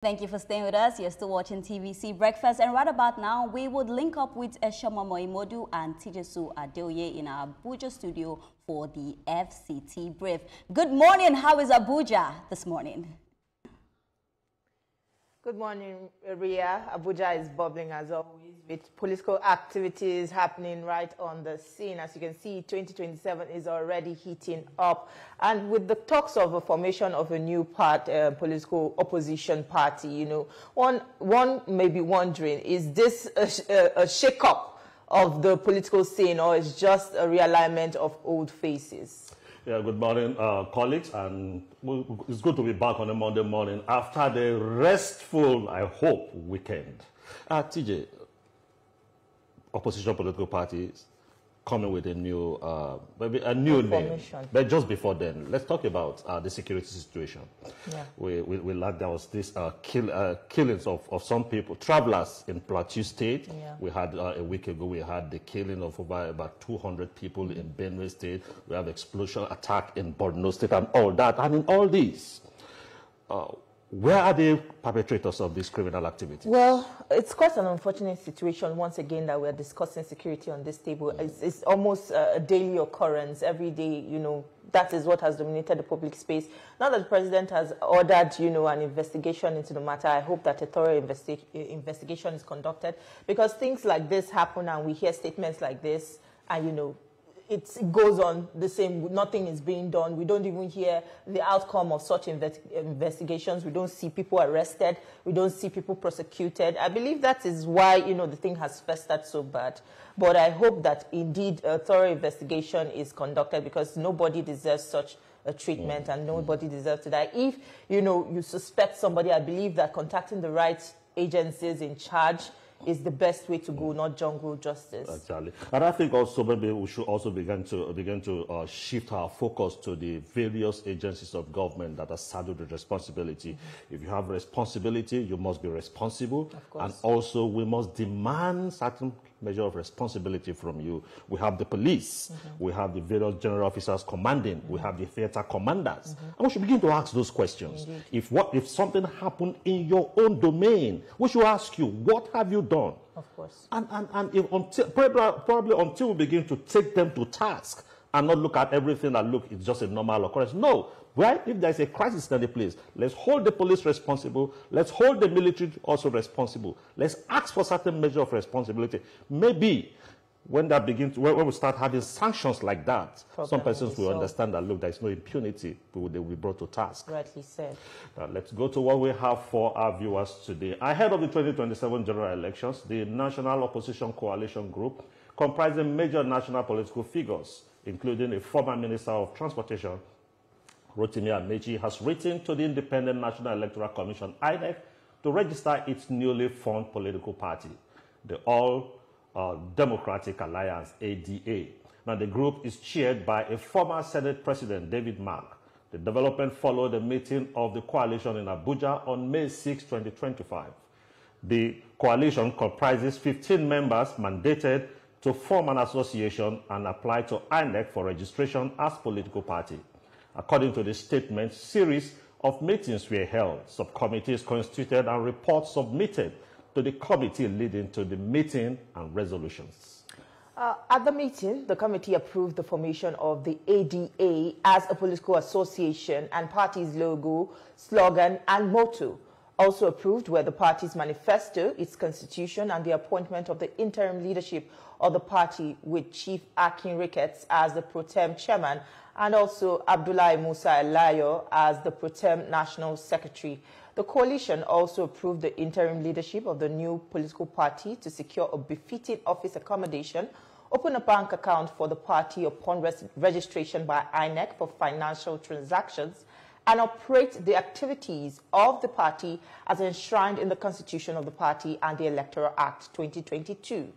Thank you for staying with us. You're still watching TVC Breakfast, and right about now, we would link up with Eshomomo Imodu and Tijesu Adeoye in our Abuja studio for the FCT brief. Good morning. How is Abuja this morning? Good morning, Ria. Abuja is bubbling as always with political activities happening right on the scene. As you can see, 2027 is already heating up. And with the talks of a formation of a new political opposition party, you know, one may be wondering, is this a shake-up of the political scene, or is just a realignment of old faces? Yeah, good morning, colleagues, and it's good to be back on a Monday morning after the restful, I hope, weekend. TJ, opposition political parties coming with a new, maybe a new name. But just before then, let's talk about the security situation. Yeah. We learned there was this killings of some people, travelers in Plateau State. Yeah. We had a week ago, we had the killing of about 200 people in Benue State. We have explosion attack in Borno State and all that. And in all this, where are the perpetrators of this criminal activity? Well, it's quite an unfortunate situation once again that we're discussing security on this table. It's almost a daily occurrence. Every day, you know, that is what has dominated the public space. Now that the president has ordered, you know, an investigation into the matter, I hope that a thorough investigation is conducted, because things like this happen and we hear statements like this and, you know, it goes on the same, nothing is being done. We don't even hear the outcome of such investigations. We don't see people arrested. We don't see people prosecuted. I believe that is why, you know, the thing has festered so bad. But I hope that indeed a thorough investigation is conducted, because nobody deserves such a treatment and nobody deserves to die. If, you know, you suspect somebody, I believe that contacting the right agencies in charge is the best way to go, not jungle justice. Exactly. And I think also maybe we should also begin to shift our focus to the various agencies of government that are saddled with responsibility. If you have responsibility, you must be responsible. Of course. And also we must demand certain measure of responsibility from you. We have the police, we have the various general officers commanding, we have the theater commanders. And we should begin to ask those questions. If something happened in your own domain, we should ask you, what have you done? Of course. And if probably until we begin to take them to task and not look at everything that it's just a normal occurrence. No. Right? If there's a crisis in the place, let's hold the police responsible. Let's hold the military also responsible. Let's ask for certain measure of responsibility. Maybe when that begins, when we start having sanctions like that, some persons will understand that, look, there's no impunity. They will be brought to task. Rightly said. Now, let's go to what we have for our viewers today. Ahead of the 2027 general elections, the National Opposition Coalition Group, comprising major national political figures, including a former Minister of Transportation, Rotimi Amechi, has written to the Independent National Electoral Commission, INEC, to register its newly formed political party, the All Democratic Alliance, ADA. Now, the group is chaired by a former Senate President, David Mark. The development followed a meeting of the coalition in Abuja on May 6, 2025. The coalition comprises 15 members mandated to form an association and apply to INEC for registration as political party. According to the statement, series of meetings were held, subcommittees constituted, and reports submitted to the committee leading to the meeting and resolutions. At the meeting, the committee approved the formation of the ADA as a political association, and party's logo, slogan, and motto. Also approved were the party's manifesto, its constitution, and the appointment of the interim leadership of the party, with Chief Akin Ricketts as the pro tem chairman, and also Abdullahi Musa Elayo as the pro tem national secretary. The coalition also approved the interim leadership of the new political party to secure a befitting office accommodation, open a bank account for the party upon registration by INEC for financial transactions, and operate the activities of the party as enshrined in the Constitution of the party and the Electoral Act 2022.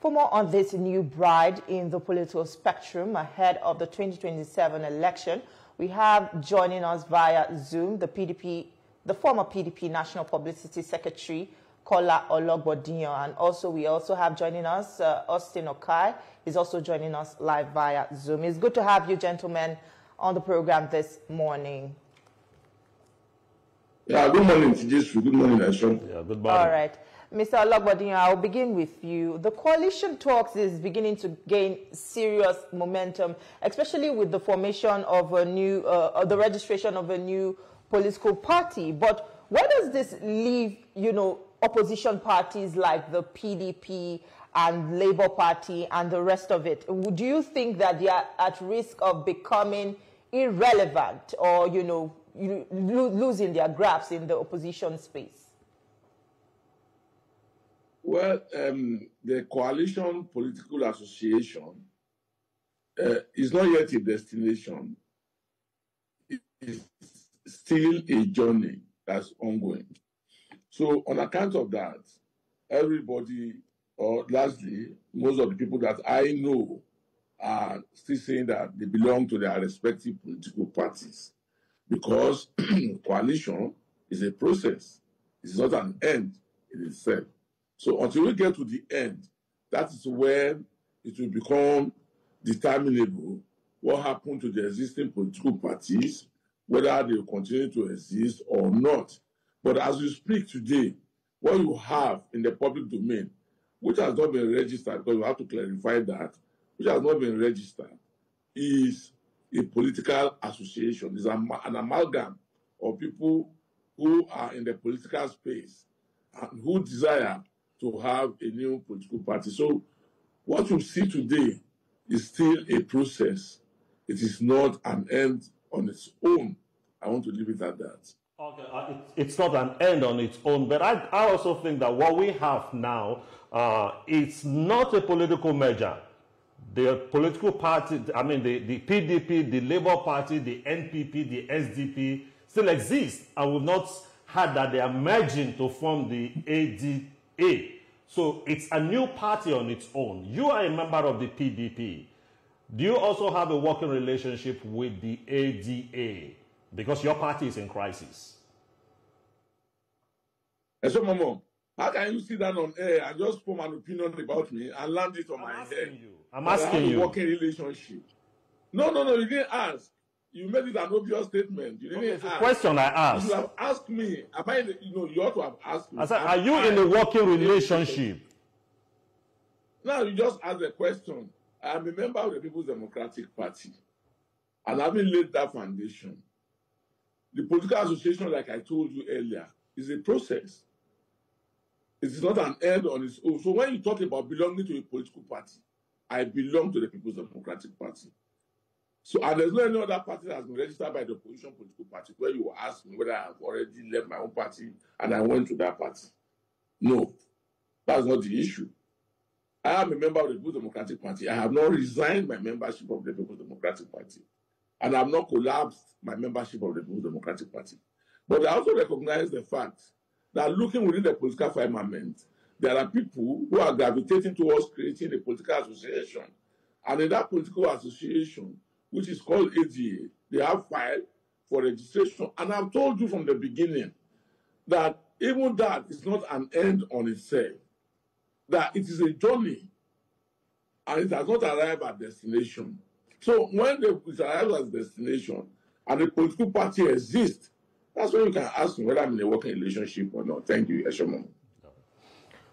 For more on this new bride in the political spectrum ahead of the 2027 election, we have joining us via Zoom the former PDP National Publicity Secretary, Kola Ologbodinyo, and we also have joining us Austin Okai. He's also joining us live via Zoom. It's good to have you gentlemen on the program this morning. Yeah, good morning, TJ. Good morning, Ashon. Yeah, good morning. All right. Mr. Ologbodinyo, I'll begin with you. The coalition talks is beginning to gain serious momentum, especially with the formation of a new, the registration of a new political party. But where does this leave, opposition parties like the PDP and Labour Party and the rest of it? Do you think that they are at risk of becoming irrelevant or, losing their grasp in the opposition space? Well, the Coalition Political Association is not yet a destination. It is still a journey that's ongoing. So on account of that, everybody, or largely, most of the people that I know are still saying that they belong to their respective political parties, because coalition is a process. It's not an end in itself. So until we get to the end, that is when it will become determinable what happened to the existing political parties, whether they will continue to exist or not. But as we speak today, what you have in the public domain, which has not been registered, because we have to clarify that, which has not been registered, is a political association. It's an amalgam of people who are in the political space and who desire to have a new political party. So what you see today is still a process. It is not an end on its own. I want to leave it at that. Okay, it's not an end on its own, but I also think that what we have now, it's not a political measure. The political party, I mean, the PDP, the Labour Party, the NPP, the SDP still exist, and we've not heard that they are merging to form the ADA. So it's a new party on its own. You are a member of the PDP. Do you also have a working relationship with the ADA? Because your party is in crisis. And so, Momo, how can you sit down on air and just form an opinion about me and land it on my head? I'm asking you. Working relationship. No, you didn't ask. You made it an obvious statement. You didn't ask. Question I asked. You have asked me. You ought to have asked me. I said, are you in a working relationship? Now you just asked a question. I am a member of the People's Democratic Party, and having laid that foundation, the political association, like I told you earlier, is a process. It is not an end on its own. So when you talk about belonging to a political party, I belong to the People's Democratic Party. So, and there's no any other party that has been registered by the opposition political party where you ask me whether I have already left my own party and I went to that party. No, that's not the issue. I am a member of the People's Democratic Party. I have not resigned my membership of the People's Democratic Party. And I have not collapsed my membership of the People's Democratic Party. But I also recognize the fact that looking within the political firmament, there are people who are gravitating towards creating a political association. And in that political association, which is called ADA, they have filed for registration. And I've told you from the beginning that even that is not an end on itself, that it is a journey and it has not arrived at destination. So when it arrives at destination and the political party exists, that's when you can ask me whether I'm in a working relationship or not. Thank you, Eshomo.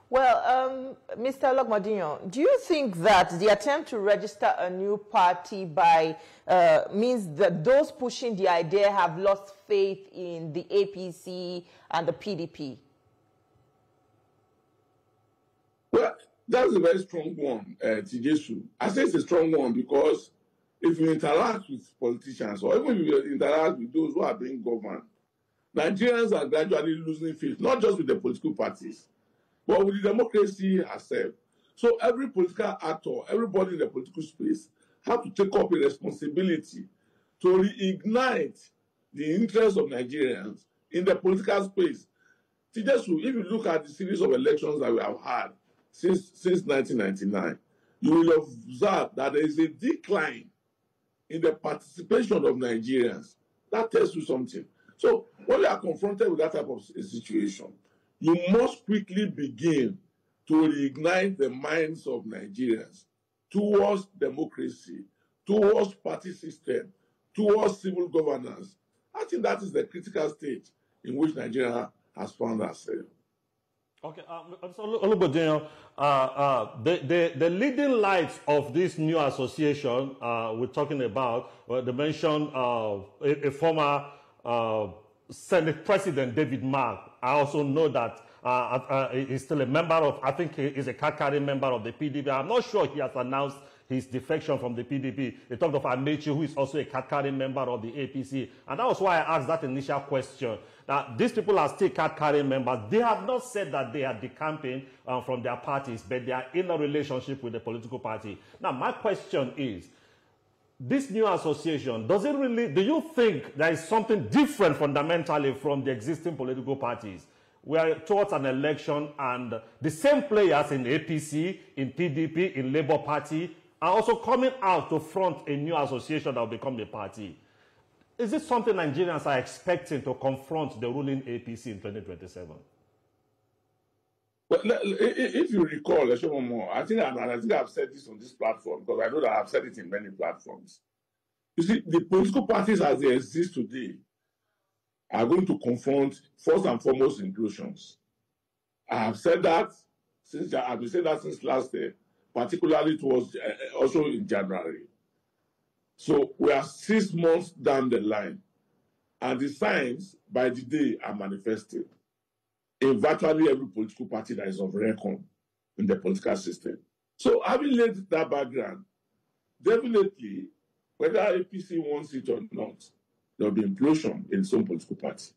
Well, Mr. Ologbodinyo, do you think that the attempt to register a new party means that those pushing the idea have lost faith in the APC and the PDP? Well, that's a very strong one, Tijesu. I say it's a strong one because if you interact with politicians or even if you interact with those who are being governed, Nigerians are gradually losing faith, not just with the political parties, but with the democracy herself. So every political actor, everybody in the political space, have to take up a responsibility to reignite the interest of Nigerians in the political space. Tijesu, if you look at the series of elections that we have had since 1999, you will observe that there is a decline in the participation of Nigerians. That tells you something. So when you are confronted with that type of situation, you must quickly begin to reignite the minds of Nigerians towards democracy, towards party system, towards civil governance. I think that is the critical stage. in which Nigeria has found herself. Okay, so Olubodinyo, the leading lights of this new association we're talking about, they mentioned a former Senate President, David Mark. I also know that he's still a member of, I think he's a card-carrying member of the PDP. I'm not sure he has announced his defection from the PDP. They talked of Amechi, who is also a card-carrying member of the APC. And that was why I asked that initial question. Now, these people are still card-carrying members. They have not said that they are decamping from their parties, but they are in a relationship with the political party. Now, my question is, this new association, does it really, do you think there is something different fundamentally from the existing political parties? We are towards an election and the same players in APC, in PDP, in Labour Party are also coming out to front a new association that will become a party. Is this something Nigerians are expecting to confront the ruling APC in 2027? But if you recall, I think I've said this on this platform, because I know that I've said it in many platforms. You see, the political parties as they exist today are going to confront, first and foremost, inclusions. I have said that since I've been saying that since last year, particularly towards also in January. So we are 6 months down the line, and the signs by the day are manifesting in virtually every political party that is of record in the political system. So having laid that background, definitely, whether APC wants it or not, there will be implosion in some political party.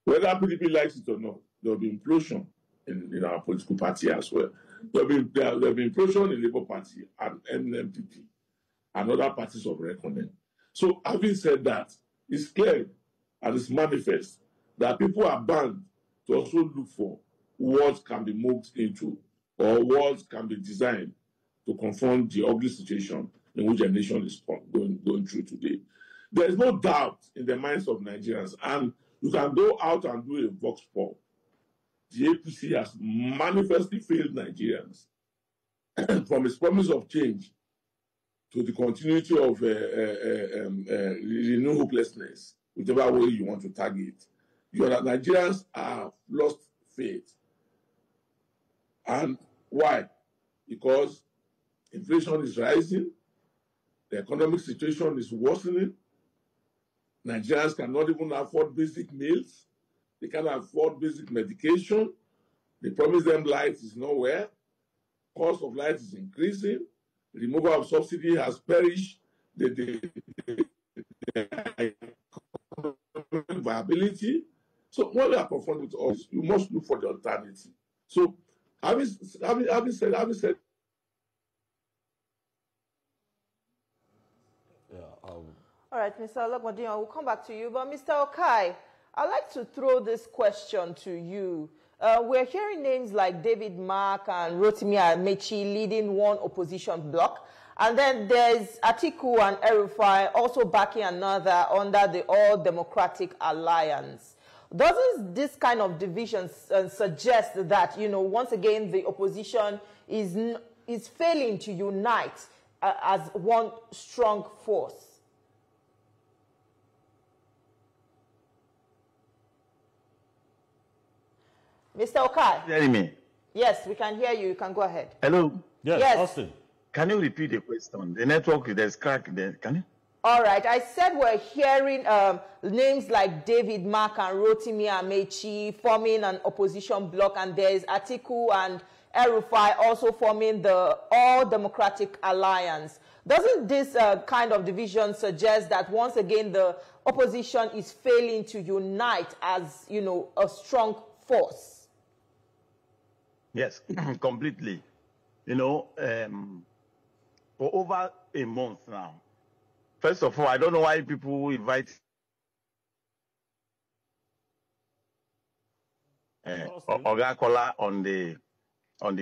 Whether PDP likes it or not, there will be implosion in our political party as well. There will be implosion in Labour Party and NMPP and other parties of reckoning. So having said that, it's clear and it's manifest that people are bound to also look for what can be moved into or what can be designed to confront the ugly situation in which a nation is going through today. There is no doubt in the minds of Nigerians, and you can go out and do a vox pop. The APC has manifestly failed Nigerians from its promise of change to the continuity of renewed hopelessness, whichever way you want to target. Nigerians have lost faith. And why? Because inflation is rising, the economic situation is worsening, Nigerians cannot even afford basic meals, they cannot afford basic medication, they promise them light is nowhere, cost of light is increasing, removal of subsidy has perished the viability. So when we are confronted with us, you must look for the alternative. So having said all right, Mr. Olagmodin, we'll come back to you. But Mr. Okai, I'd like to throw this question to you. We're hearing names like David Mark and Rotimi Amechi leading one opposition bloc. And then there's Atiku and El-Rufai also backing another under the All Democratic Alliance. Doesn't this kind of division suggest that, you know, once again, the opposition is failing to unite as one strong force? Mr. Okai. Hearing me? Yes, we can hear you. You can go ahead. Hello? Yes, Austin. Can you repeat the question? The network, there's crack there. Can you? All right. I said we're hearing names like David Mark and Rotimi Amechi forming an opposition bloc, and there's Atiku and El-Rufai also forming the All Democratic Alliance. Doesn't this kind of division suggest that once again the opposition is failing to unite as, you know, a strong force? Yes, completely. You know, for over a month now. First of all, I don't know why people invite Oga Kola on the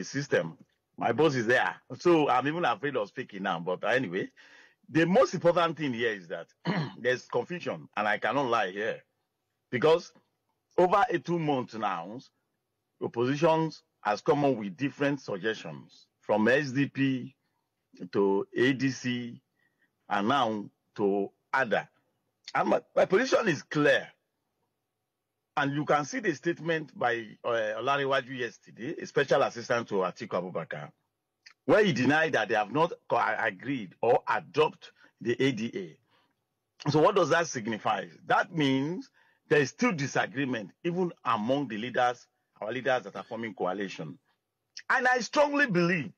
system. My boss is there, so I'm even afraid of speaking now. But anyway, the most important thing here is that there's confusion, and I cannot lie here, because over 2 months now, oppositions has come up with different suggestions from SDP to ADC and now to ADA. And my position is clear. And you can see the statement by Olariwaju yesterday, a special assistant to Atiku Abubakar, where he denied that they have not agreed or adopted the ADA. So what does that signify? That means there is still disagreement even among the leaders, our leaders that are forming coalition. And I strongly believe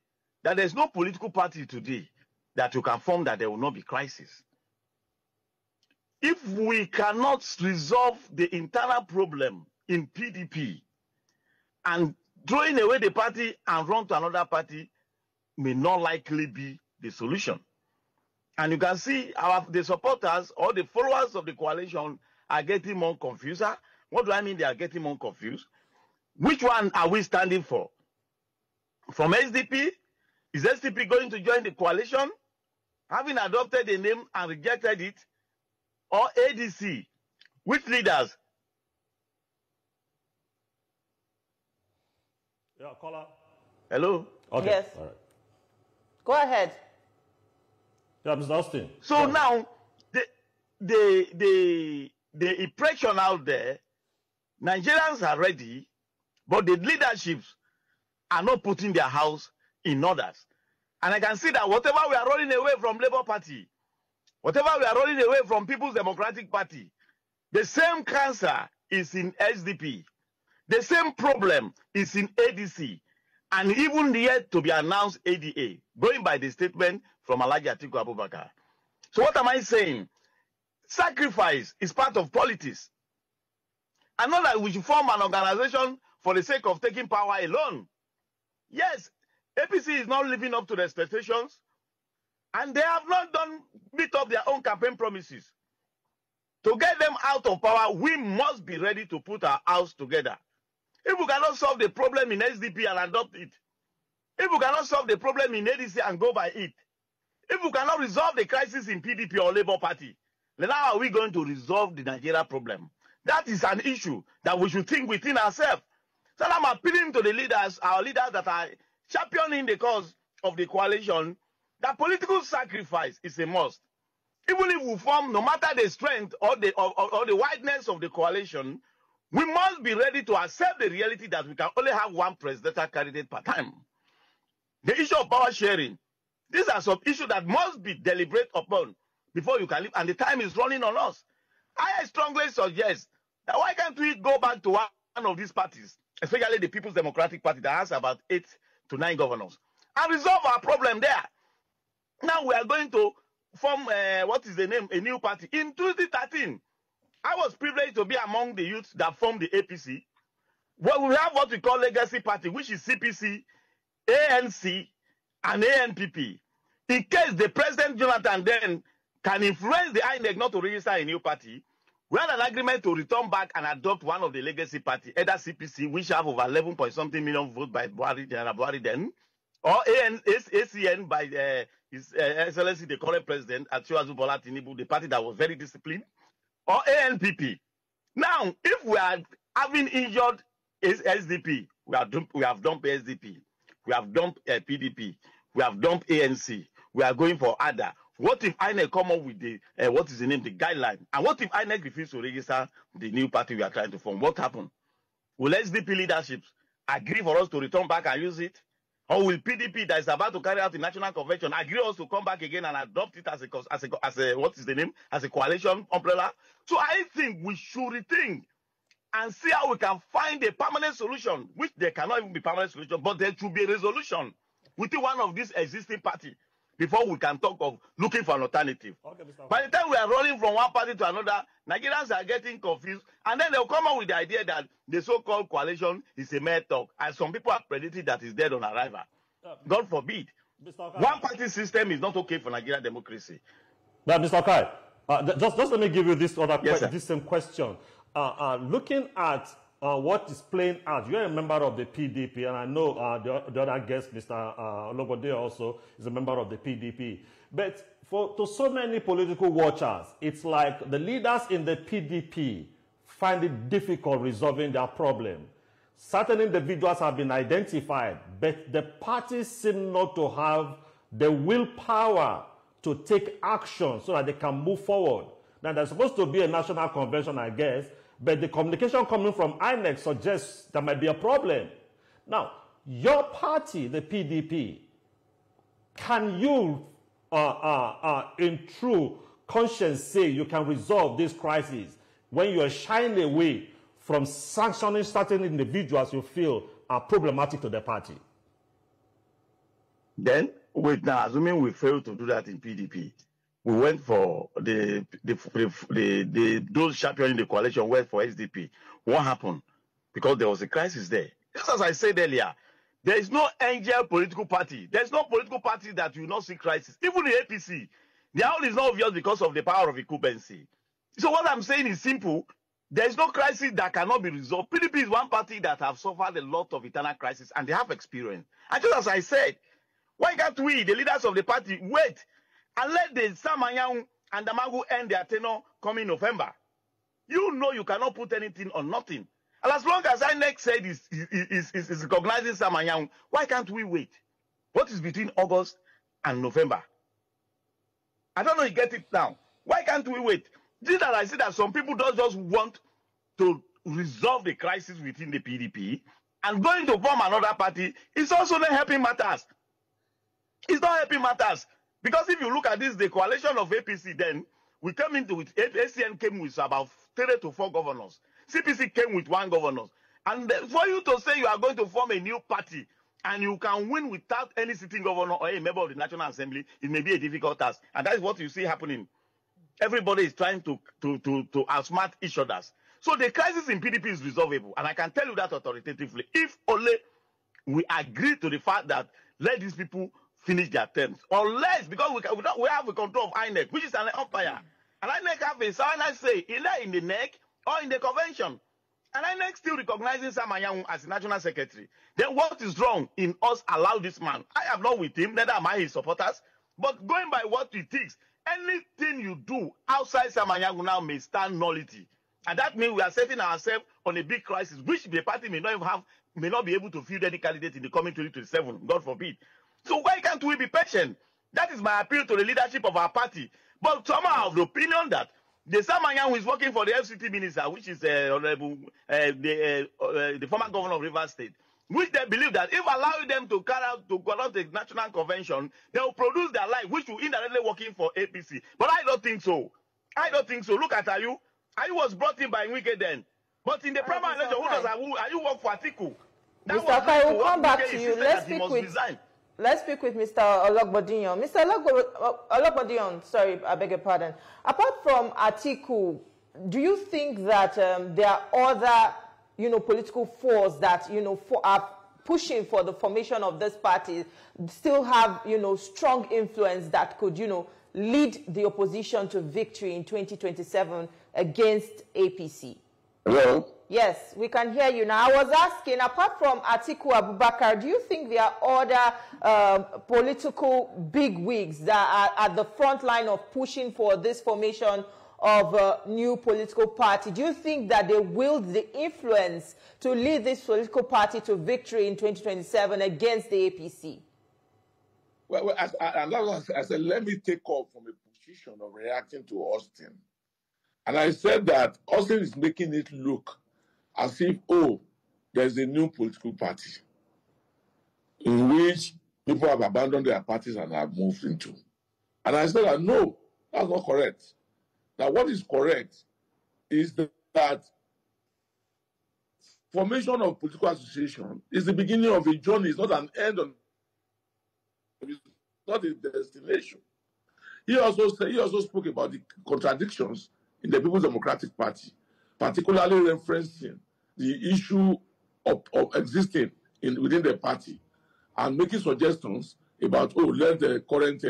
that there's no political party today that you can form that there will not be crisis. If we cannot resolve the internal problem in PDP and throwing away the party and run to another party may not likely be the solution. And you can see the supporters or the followers of the coalition are getting more confused. What do I mean they are getting more confused? Which one are we standing for? From SDP? Is SDP going to join the coalition, having adopted the name and rejected it? Or ADC? Which leaders? Yeah, caller. Hello? Okay. Yes. All right. Go ahead. Yeah, Mr. Austin. So now, the impression out there, Nigerians are ready, but the leaderships are not putting their house in orders. And I can see that whatever we are running away from Labour Party, whatever we are running away from People's Democratic Party, the same cancer is in SDP. The same problem is in ADC. And even yet to be announced ADA, going by the statement from Alhaji Atiku Abubakar. So what am I saying? Sacrifice is part of politics. And not that we should form an organization for the sake of taking power alone. Yes, APC is not living up to the expectations, and they have not meet up their own campaign promises. To get them out of power, we must be ready to put our house together. If we cannot solve the problem in SDP and adopt it, if we cannot solve the problem in ADC and go by it, if we cannot resolve the crisis in PDP or Labour Party, then how are we going to resolve the Nigeria problem? That is an issue that we should think within ourselves. So I'm appealing to the leaders, our leaders that are championing the cause of the coalition, that political sacrifice is a must. Even if we form, no matter the strength or the wideness of the coalition, we must be ready to accept the reality that we can only have one presidential candidate per time. The issue of power sharing, these are some issues that must be deliberate upon before you can live, and the time is running on us. I strongly suggest that why can't we go back to one of these parties, especially the People's Democratic Party that has about 8 to 9 governors, and resolve our problem there. Now we are going to form, a new party. In 2013, I was privileged to be among the youths that formed the APC. Well, we have what we call legacy party, which is CPC, ANC, and ANPP. In case the President Jonathan then can influence the INEC not to register a new party, we had an agreement to return back and adopt one of the legacy party, either CPC, which have over 11 point something million votes by Buhari then, or ACN by His Excellency, the current president, Atiku Bola Tinubu, the party that was very disciplined, or ANPP. Now, if we are having injured SDP, we have dumped SDP, we have dumped PDP, we have dumped ANC, we are going for other. What if INEC come up with the, the guideline? And what if INEC refuses to register the new party we are trying to form? What happened? Will SDP leaderships agree for us to return back and use it? Or will PDP that is about to carry out the national convention agree us to come back again and adopt it as a coalition umbrella? So I think we should rethink and see how we can find a permanent solution, which there cannot even be permanent solution, but there should be a resolution within one of these existing parties before we can talk of looking for an alternative. Okay, by the time we are running from one party to another, Nigerians are getting confused, and then they'll come up with the idea that the so-called coalition is a mere talk, and some people are predicting that it's dead on arrival. God forbid. One-party system is not okay for Nigerian democracy. But Mr. Kai, just let me give you this other this same question. Looking at what is playing out, you're a member of the PDP, and I know the other guest, Mr. Olobode, also is a member of the PDP. But to so many political watchers, it's like the leaders in the PDP find it difficult resolving their problem. Certain individuals have been identified, but the parties seem not to have the willpower to take action so that they can move forward. Now, there's supposed to be a national convention, I guess, But the communication coming from INEC suggests there might be a problem. Now, your party, the PDP, can you, in true conscience, say you can resolve this crisis when you are shying away from sanctioning certain individuals you feel are problematic to the party? Then, wait now, assuming we failed to do that in PDP, we went for those championing the coalition went for SDP. What happened? Because there was a crisis there. Just as I said earlier, there is no angel political party. There is no political party that will not see crisis. Even the APC, the own is not obvious because of the power of incumbency. So what I'm saying is simple. There is no crisis that cannot be resolved. PDP is one party that have suffered a lot of internal crisis and they have experience. And just as I said, why can't we, the leaders of the party, wait and let the Samanyang and the Magu end their tenure coming November? You know you cannot put anything on nothing. And as long as INEC said is recognizing Samanyang, why can't we wait? What is between August and November? I don't know you get it now. Why can't we wait? This that I see that some people don't just want to resolve the crisis within the PDP and going to form another party is also not helping matters. It's not helping matters. Because if you look at this, the coalition of APC, then we came into with ACN came with about 3 to 4 governors. CPC came with 1 governor. And for you to say you are going to form a new party and you can win without any sitting governor or a member of the National Assembly, it may be a difficult task. And that is what you see happening. Everybody is trying to outsmart each other. So the crisis in PDP is resolvable. And I can tell you that authoritatively. If only we agree to the fact that let these people finish their terms. Unless, because we have the control of INEC, which is an umpire. And INEC have a silent say either in the NEC or in the convention. And INEC still recognizing Samanyang as national secretary. Then what is wrong in us allow this man? I am not with him, neither am I his supporters. But going by what it takes, anything you do outside Samanyang now may stand nullity. And that means we are setting ourselves on a big crisis, which the party may not be able to field any candidate in the coming 2027, God forbid. So why can't we be patient? That is my appeal to the leadership of our party. But some are of the opinion that the Samanyang who is working for the FCT minister, which is the former governor of Rivers State, which they believe that if allowing them to conduct the national convention, they will produce their life, which will indirectly working for APC. But I don't think so. I don't think so. Look at Ayu. Ayu was brought in by Wike then. But in the primary election, who does Ayu work for Atiku? Mr. Akai, we'll come back to you. Let's speak with Mr. Ologbodiyan. Mr. Ologbodiyan, sorry, I beg your pardon. Apart from Atiku, do you think that there are other, political forces that, are pushing for the formation of this party, still have, strong influence that could, lead the opposition to victory in 2027 against APC? Hello? Yes, we can hear you now. I was asking, apart from Atiku Abubakar, do you think there are other political bigwigs that are at the front line of pushing for this formation of a new political party? Do you think that they wield the influence to lead this political party to victory in 2027 against the APC? Well, I said, let me take off from a position of reacting to Austin. And I said that Austin is making it look as if, there's a new political party in which people have abandoned their parties and have moved into. And I said that, no, that's not correct. Now, what is correct is that formation of political association is the beginning of a journey. It's not an end. It's not a destination. He also spoke about the contradictions in the People's Democratic Party, particularly referencing the issue of existing within the party and making suggestions about, let the current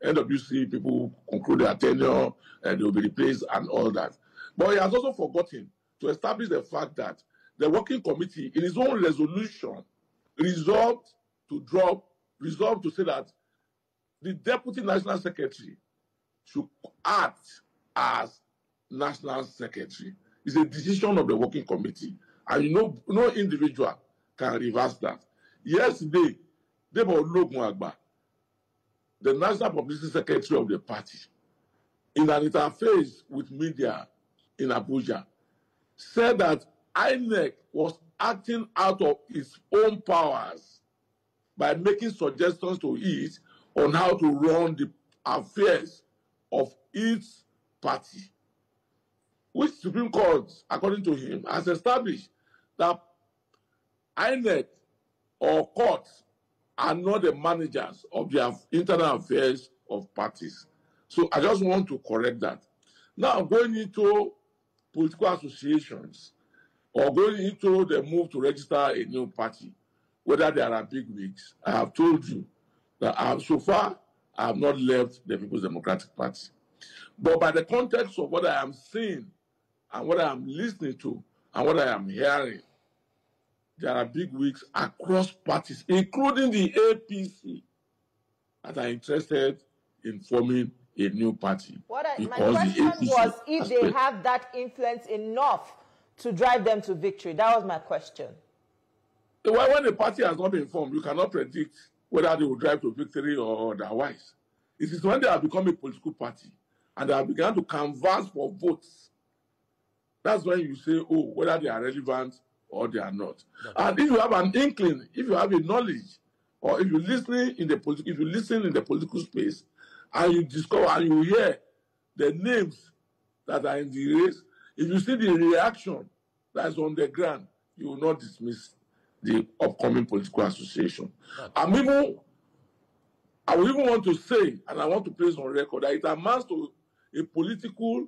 NWC people conclude their tenure and they will be replaced and all that. But he has also forgotten to establish the fact that the working committee, in its own resolution, resolved to say that the Deputy National Secretary should act as National Secretary. It's a decision of the working committee. And no individual can reverse that. Yesterday, Debo Ologunagba, the National Publicity Secretary of the party, in an interface with media in Abuja, said that INEC was acting out of its own powers by making suggestions to it on how to run the affairs of its party, which Supreme Court, according to him, has established that INEC or courts are not the managers of the internal affairs of parties. So I just want to correct that. Now, going into political associations or going into the move to register a new party, whether there are big wigs, I have told you that so far I have not left the People's Democratic Party. But by the context of what I am seeing and what I am listening to and what I am hearing, there are big wigs across parties, including the APC, that are interested in forming a new party. My question was if they have that influence enough to drive them to victory. That was my question. Well, when a party has not been formed, you cannot predict whether they will drive to victory or otherwise. It is when they have become a political party and they have begun to canvass for votes. That's when you say, oh, whether they are relevant or they are not. And if you have an inkling, if you have a knowledge, or if you listen in the political space, and you discover and you hear the names that are in the race, if you see the reaction that is on the ground, you will not dismiss the upcoming political association. I will even want to say, and I want to place on record, that it amounts to a political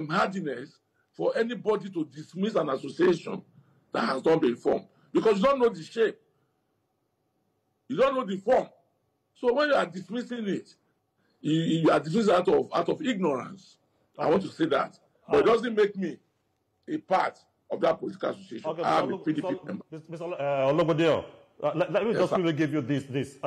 hardiness for anybody to dismiss an association that has not been formed, because you don't know the shape, you don't know the form. So when you are dismissing it, you are dismissing out of ignorance. Okay. I want to say that, but it doesn't make me a part of that political association. Okay, I am a PDP member. Mr. Ologbodeo, let me just quickly give you this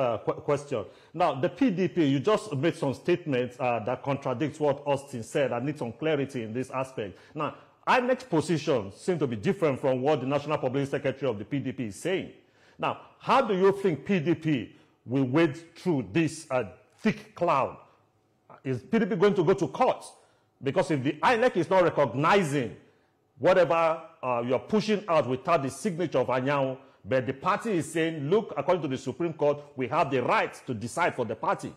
question. Now, the PDP, you just made some statements that contradicts what Austin said. I need some clarity in this aspect. Now, INEC's position seems to be different from what the National Public Secretary of the PDP is saying. Now, how do you think PDP will wade through this thick cloud? Is PDP going to go to court? Because if the INEC is not recognizing whatever you're pushing out without the signature of Anyao, but the party is saying, look, according to the Supreme Court, we have the right to decide for the party.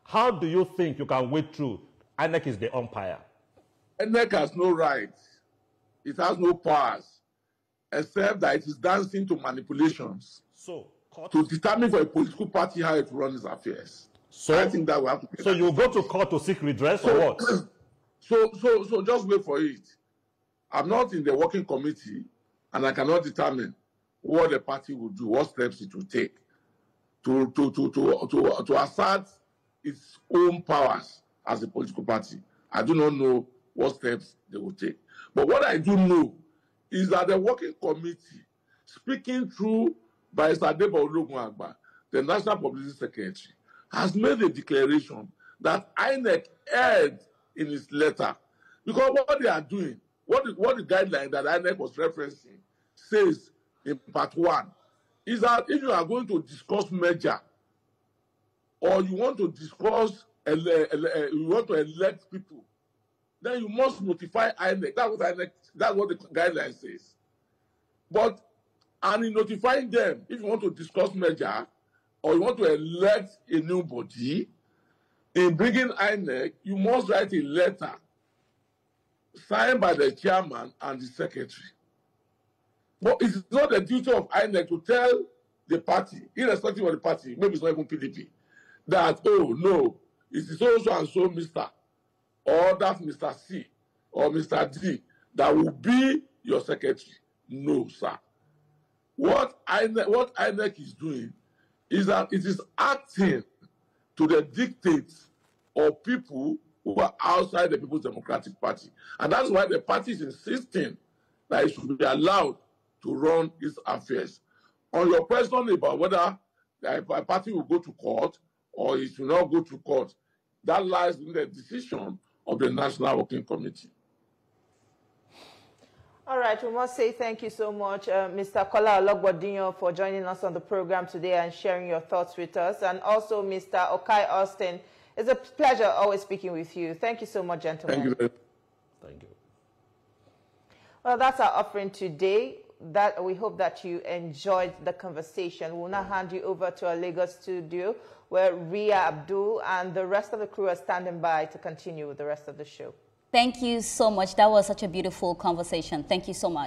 How do you think you can wade through? INEC is the umpire. INEC has no rights. It has no powers, except that it is dancing to manipulations. So, to determine for a political party how it runs its affairs. So I think that will have to be. So you go to court to seek redress or what? So just wait for it. I'm not in the working committee, and I cannot determine what the party will do, what steps it will take to assert its own powers as a political party. I do not know what steps they will take. But what I do know is that the working committee, speaking through by Sadebo Ologunagba, the National Publicity Secretary, has made a declaration that INEC erred in its letter. Because what they are doing, what the guideline that INEC was referencing says in part 1, is that if you are going to discuss merger, or you want to discuss, you want to elect people, then you must notify INEC. That's what the guideline says. And in notifying them, if you want to discuss merger or you want to elect a new body, in bringing INEC, you must write a letter signed by the chairman and the secretary. But it's not the duty of INEC to tell the party, irrespective of the party, maybe it's not even PDP, that, oh, no, it is so and so Mr. or that's Mr. C or Mr. D that will be your secretary. No, sir. What INEC is doing is that it is acting to the dictates of people who are outside the People's Democratic Party. And that's why the party is insisting that it should be allowed to run its affairs. On your question about whether a party will go to court or it will not go to court, that lies in the decision of the National Working Committee. All right, we must say thank you so much, Mr. Kola Ologbodinyo, for joining us on the program today and sharing your thoughts with us. And also, Mr. Okai Austin, it's a pleasure always speaking with you. Thank you so much, gentlemen. Thank you. Thank you. Well, that's our offering today. That we hope that you enjoyed the conversation. We'll now hand you over to our Lagos studio, where Ria Abdul and the rest of the crew are standing by to continue with the rest of the show. Thank you so much. That was such a beautiful conversation. Thank you so much.